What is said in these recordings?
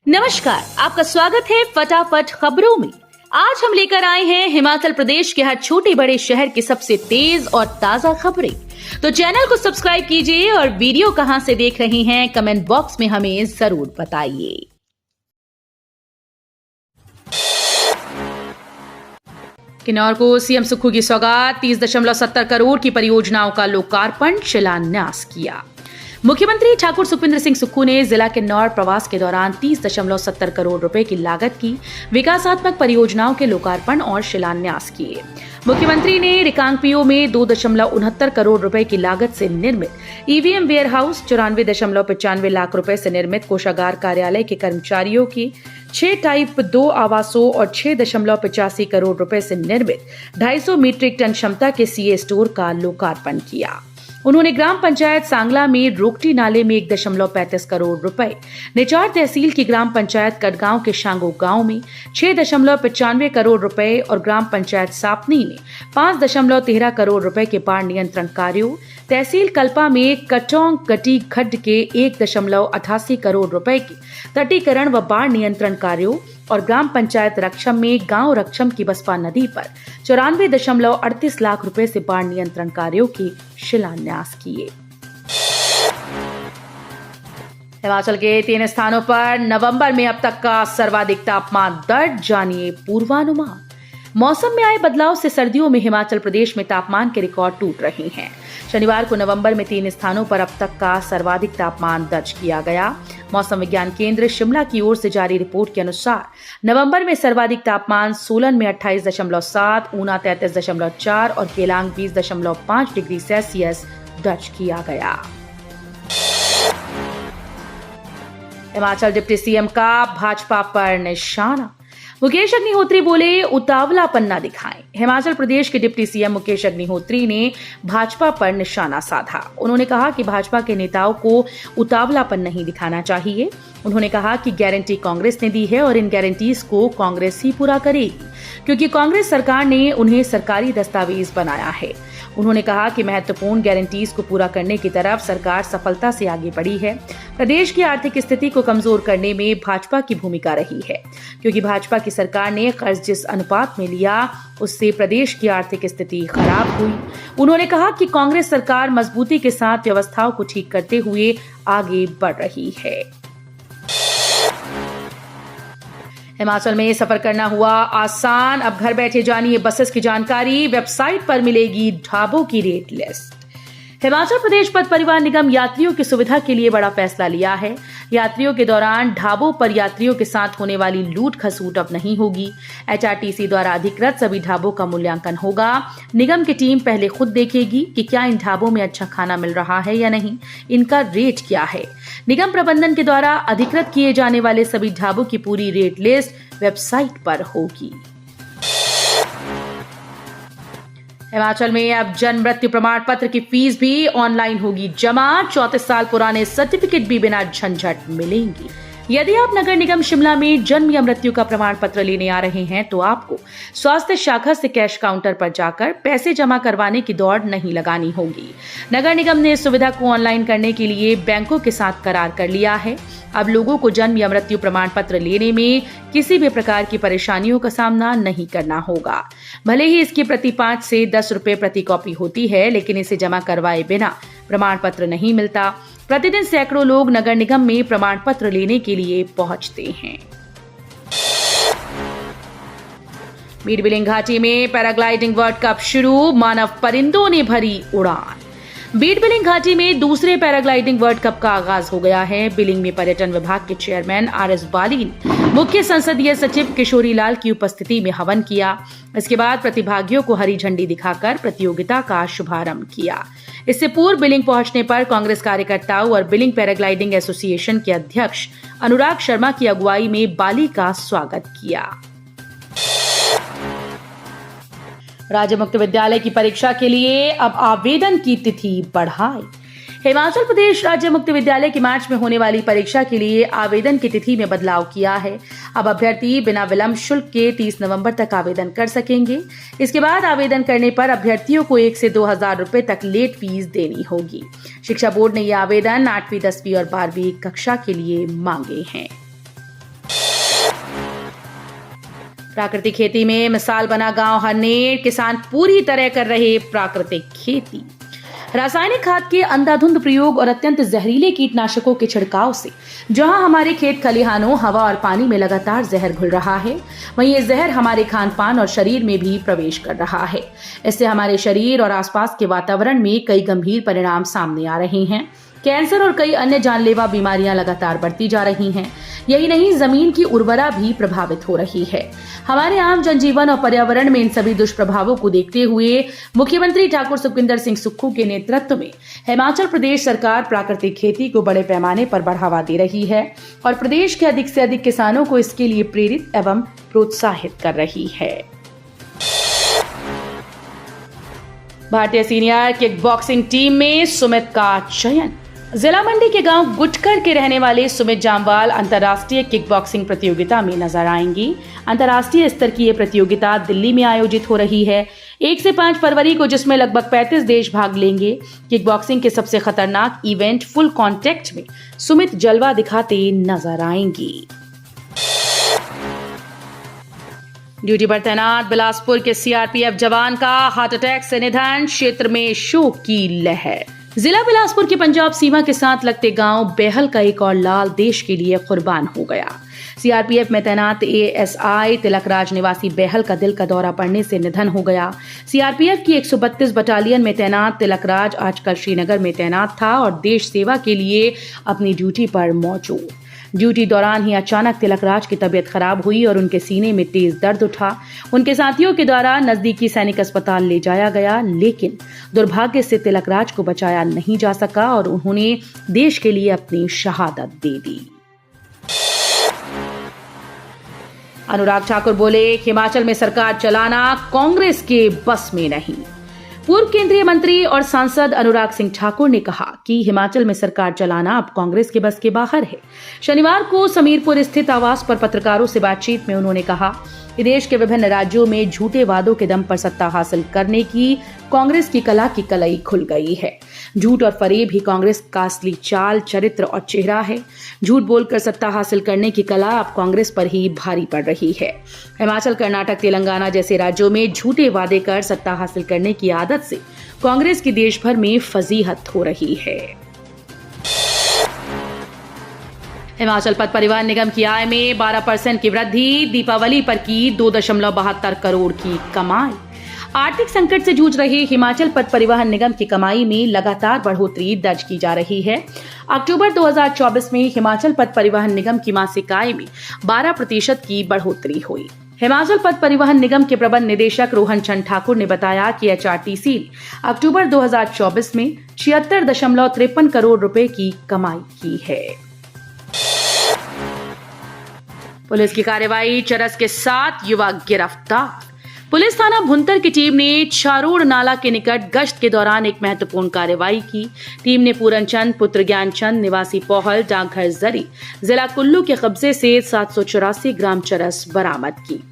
नमस्कार, आपका स्वागत है फटाफट खबरों में। आज हम लेकर आए हैं हिमाचल प्रदेश के हर छोटे बड़े शहर की सबसे तेज और ताजा खबरें। तो चैनल को सब्सक्राइब कीजिए और वीडियो कहां से देख रहे हैं कमेंट बॉक्स में हमें जरूर बताइए। किन्नौर को सीएम सुक्खू की सौगात, 30.70 करोड़ की परियोजनाओं का लोकार्पण शिलान्यास किया। मुख्यमंत्री ठाकुर सुखविंदर सिंह सुक्खू ने जिला किन्नौर प्रवास के दौरान 30.70 करोड़ रुपए की लागत की विकासात्मक परियोजनाओं के लोकार्पण और शिलान्यास किए। मुख्यमंत्री ने रिकांगपिओ में 2.69 करोड़ रुपए की लागत से निर्मित ईवीएम वेयरहाउस, 94.95 लाख रुपए से निर्मित कोषागार कार्यालय के कर्मचारियों की 6 टाइप 2 आवासों और 6.85 करोड़ रुपए से निर्मित 250 मीट्रिक टन क्षमता के सीए स्टोर का लोकार्पण किया। उन्होंने ग्राम पंचायत सांगला में रोकटी नाले में 1.35 करोड़ रुपए, निचार तहसील की ग्राम पंचायत कटगांव के शांगो गांव में 6.95 करोड़ रुपए और ग्राम पंचायत सापनी में 5.13 करोड़ रुपए के बाढ़ नियंत्रण कार्यों, तहसील कल्पा में कटौंग गटी खड्ड के 1.88 करोड़ रुपए के तटीकरण व बाढ़ नियंत्रण कार्यों और ग्राम पंचायत रक्षम में गांव रक्षम की बसपा नदी पर 94.38 लाख रुपए से बाढ़ नियंत्रण कार्यों की शिलान्यास किए। हिमाचल के 3 स्थानों पर नवंबर में अब तक का सर्वाधिक तापमान दर्ज, जानिए पूर्वानुमान। मौसम में आए बदलाव से सर्दियों में हिमाचल प्रदेश में तापमान के रिकॉर्ड टूट रहे हैं। शनिवार को नवंबर में 3 स्थानों पर अब तक का सर्वाधिक तापमान दर्ज किया गया। मौसम विज्ञान केंद्र शिमला की ओर से जारी रिपोर्ट के अनुसार नवंबर में सर्वाधिक तापमान सोलन में 28.7, ऊना 33.4 और केलांग 20.5 डिग्री सेल्सियस दर्ज किया गया। हिमाचल डिप्टी सीएम का भाजपा पर निशाना। मुकेश अग्निहोत्री बोले, उतावलापन न दिखाएं। हिमाचल प्रदेश के डिप्टी सीएम मुकेश अग्निहोत्री ने भाजपा पर निशाना साधा। उन्होंने कहा कि भाजपा के नेताओं को उतावलापन नहीं दिखाना चाहिए। उन्होंने कहा कि गारंटी कांग्रेस ने दी है और इन गारंटीज को कांग्रेस ही पूरा करेगी, क्योंकि कांग्रेस सरकार ने उन्हें सरकारी दस्तावेज बनाया है। उन्होंने कहा कि महत्वपूर्ण गारंटीज को पूरा करने की तरफ सरकार सफलता से आगे बढ़ी है। प्रदेश की आर्थिक स्थिति को कमजोर करने में भाजपा की भूमिका रही है, क्योंकि भाजपा की सरकार ने कर्ज जिस अनुपात में लिया उससे प्रदेश की आर्थिक स्थिति खराब हुई। उन्होंने कहा कि कांग्रेस सरकार मजबूती के साथ व्यवस्थाओं को ठीक करते हुए आगे बढ़ रही है। हिमाचल में सफर करना हुआ आसान, अब घर बैठे जानिए बसेस की जानकारी। वेबसाइट पर मिलेगी ढाबों की रेट लिस्ट। हिमाचल प्रदेश पथ परिवहन निगम यात्रियों की सुविधा के लिए बड़ा फैसला लिया है। यात्रियों के दौरान ढाबों पर यात्रियों के साथ होने वाली लूट खसूट अब नहीं होगी। एचआरटीसी द्वारा अधिकृत सभी ढाबों का मूल्यांकन होगा। निगम की टीम पहले खुद देखेगी कि क्या इन ढाबों में अच्छा खाना मिल रहा है या नहीं, इनका रेट क्या है। निगम प्रबंधन के द्वारा अधिकृत किए जाने वाले सभी ढाबों की पूरी रेट लिस्ट वेबसाइट पर होगी। हिमाचल में अब जन्म मृत्यु प्रमाण पत्र की फीस भी ऑनलाइन होगी जमा। 34 साल पुराने सर्टिफिकेट भी बिना झंझट मिलेंगी। यदि आप नगर निगम शिमला में जन्म या मृत्यु का प्रमाण पत्र लेने आ रहे हैं तो आपको स्वास्थ्य शाखा से कैश काउंटर पर जाकर पैसे जमा करवाने की दौड़ नहीं लगानी होगी। नगर निगम ने इस सुविधा को ऑनलाइन करने के लिए बैंकों के साथ करार कर लिया है। अब लोगों को जन्म या मृत्यु प्रमाण पत्र लेने में किसी भी प्रकार की परेशानियों का सामना नहीं करना होगा। भले ही इसकी प्रति 5 से 10 रुपए प्रति कॉपी होती है, लेकिन इसे जमा करवाए बिना प्रमाण पत्र नहीं मिलता। प्रतिदिन सैकड़ों लोग नगर निगम में प्रमाण पत्र लेने के लिए पहुंचते हैं। मीर बिलिंग घाटी में पैराग्लाइडिंग वर्ल्ड कप शुरू, मानव परिंदों ने भरी उड़ान। बीट बिलिंग घाटी में दूसरे पैराग्लाइडिंग वर्ल्ड कप का आगाज हो गया है। बिलिंग में पर्यटन विभाग के चेयरमैन आरएस बाली ने मुख्य संसदीय सचिव किशोरी लाल की उपस्थिति में हवन किया। इसके बाद प्रतिभागियों को हरी झंडी दिखाकर प्रतियोगिता का शुभारंभ किया। इससे पूर्व बिलिंग पहुंचने पर कांग्रेस कार्यकर्ताओं और बिलिंग पैराग्लाइडिंग एसोसिएशन के अध्यक्ष अनुराग शर्मा की अगुवाई में बाली का स्वागत किया। राज्य मुक्त विद्यालय की परीक्षा के लिए अब आवेदन की तिथि बढ़ाई। हिमाचल प्रदेश राज्य मुक्त विद्यालय की मार्च में होने वाली परीक्षा के लिए आवेदन की तिथि में बदलाव किया है। अब अभ्यर्थी बिना विलंब शुल्क के 30 नवंबर तक आवेदन कर सकेंगे। इसके बाद आवेदन करने पर अभ्यर्थियों को 1 से 2,000 रुपए तक लेट फीस देनी होगी। शिक्षा बोर्ड ने ये आवेदन 8वीं, 10वीं और 12वीं कक्षा के लिए मांगे हैं। प्राकृतिक खेती में मिसाल बना गांव हरनेर, किसान पूरी तरह कर रहे प्राकृतिक खेती। रासायनिक खाद के अंधाधुंध प्रयोग और अत्यंत जहरीले कीटनाशकों के छिड़काव से जहां हमारे खेत खलिहानों, हवा और पानी में लगातार जहर घुल रहा है, वहीं ये जहर हमारे खान पान और शरीर में भी प्रवेश कर रहा है। इससे हमारे शरीर और आसपास के वातावरण में कई गंभीर परिणाम सामने आ रहे हैं। कैंसर और कई अन्य जानलेवा बीमारियां लगातार बढ़ती जा रही हैं। यही नहीं, जमीन की उर्वरा भी प्रभावित हो रही है। हमारे आम जनजीवन और पर्यावरण में इन सभी दुष्प्रभावों को देखते हुए मुख्यमंत्री ठाकुर सुखविंदर सिंह सुक्खू के नेतृत्व में हिमाचल प्रदेश सरकार प्राकृतिक खेती को बड़े पैमाने पर बढ़ावा दे रही है और प्रदेश के अधिक से अधिक किसानों को इसके लिए प्रेरित एवं प्रोत्साहित कर रही है। भारतीय सीनियर किक बॉक्सिंग टीम में सुमित का चयन। जिला मंडी के गांव गुटकर के रहने वाले सुमित जामवाल अंतर्राष्ट्रीय किक बॉक्सिंग प्रतियोगिता में नजर आएंगी। अंतर्राष्ट्रीय स्तर की ये प्रतियोगिता दिल्ली में आयोजित हो रही है 1 से 5 फरवरी को, जिसमें लगभग 35 देश भाग लेंगे। किक बॉक्सिंग के सबसे खतरनाक इवेंट फुल कॉन्टैक्ट में सुमित जलवा दिखाते नजर आएंगी। ड्यूटी पर तैनात बिलासपुर के सीआरपीएफ जवान का हार्ट अटैक से निधन, क्षेत्र में शोक की लहर। जिला बिलासपुर की पंजाब सीमा के साथ लगते गांव बेहल का एक और लाल देश के लिए कुर्बान हो गया। सीआरपीएफ में तैनात एएसआई तिलकराज निवासी बेहल का दिल का दौरा पड़ने से निधन हो गया। सीआरपीएफ की 132 बटालियन में तैनात तिलकराज आजकल श्रीनगर में तैनात था और देश सेवा के लिए अपनी ड्यूटी पर मौजूद। ड्यूटी दौरान ही अचानक तिलकराज की तबीयत खराब हुई और उनके सीने में तेज दर्द उठा। उनके साथियों के द्वारा नजदीकी सैनिक अस्पताल ले जाया गया, लेकिन दुर्भाग्य से तिलकराज को बचाया नहीं जा सका और उन्होंने देश के लिए अपनी शहादत दे दी। अनुराग ठाकुर बोले, हिमाचल में सरकार चलाना कांग्रेस के बस में नहीं। पूर्व केंद्रीय मंत्री और सांसद अनुराग सिंह ठाकुर ने कहा कि हिमाचल में सरकार चलाना अब कांग्रेस के बस के बाहर है। शनिवार को समीरपुर स्थित आवास पर पत्रकारों से बातचीत में उन्होंने कहा कि देश के विभिन्न राज्यों में झूठे वादों के दम पर सत्ता हासिल करने की कांग्रेस की कला की कलई खुल गई है। झूठ और फरेब ही कांग्रेस का असली चाल, चरित्र और चेहरा है। झूठ बोलकर सत्ता हासिल करने की कला अब कांग्रेस पर ही भारी पड़ रही है। हिमाचल, कर्नाटक, तेलंगाना जैसे राज्यों में झूठे वादे कर सत्ता हासिल करने की आदत से कांग्रेस की देश भर में फजीहत हो रही है। हिमाचल पथ परिवहन निगम की आय में 12% की वृद्धि, दीपावली पर की 2.72 करोड़ की कमाई। आर्थिक संकट से जूझ रहे हिमाचल पथ परिवहन निगम की कमाई में लगातार बढ़ोतरी दर्ज की जा रही है। अक्टूबर 2024 में हिमाचल पथ परिवहन निगम की मासिक आय में 12% की बढ़ोतरी हुई। हिमाचल पथ परिवहन निगम के प्रबंध निदेशक रोहन चंद ठाकुर ने बताया कि एचआरटीसी ने अक्टूबर 2024 में 76.53 करोड़ रुपए की कमाई की है। पुलिस की कार्रवाई, चरस के 7 युवक गिरफ्तार। पुलिस थाना भुंतर की टीम ने छारोड़ नाला के निकट गश्त के दौरान एक महत्वपूर्ण कार्रवाई की। टीम ने पूरन चंद पुत्र ज्ञानचंद निवासी पौहल डाकघर जरी जिला कुल्लू के कब्जे से 784 ग्राम चरस बरामद की।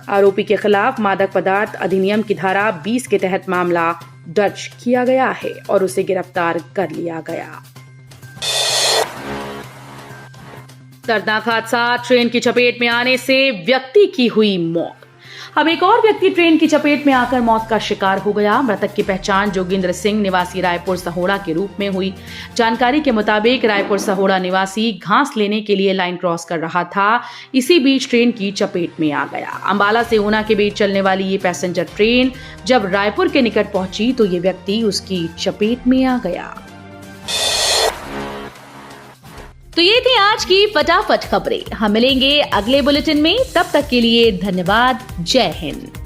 आरोपी के खिलाफ मादक पदार्थ अधिनियम की धारा 20 के तहत मामला दर्ज किया गया है और उसे गिरफ्तार कर लिया गया। दर्दनाक हादसा, ट्रेन की चपेट में आने से व्यक्ति की हुई मौत। अब एक और व्यक्ति ट्रेन की चपेट में आकर मौत का शिकार हो गया। मृतक की पहचान जोगिंद्र सिंह निवासी रायपुर सहोड़ा के रूप में हुई। जानकारी के मुताबिक रायपुर सहोड़ा निवासी घास लेने के लिए लाइन क्रॉस कर रहा था, इसी बीच ट्रेन की चपेट में आ गया। अंबाला से ऊना के बीच चलने वाली ये पैसेंजर ट्रेन जब रायपुर के निकट पहुंची तो ये व्यक्ति उसकी चपेट में आ गया। तो ये थी आज की फटाफट खबरें। हम मिलेंगे अगले बुलेटिन में, तब तक के लिए धन्यवाद। जय हिंद।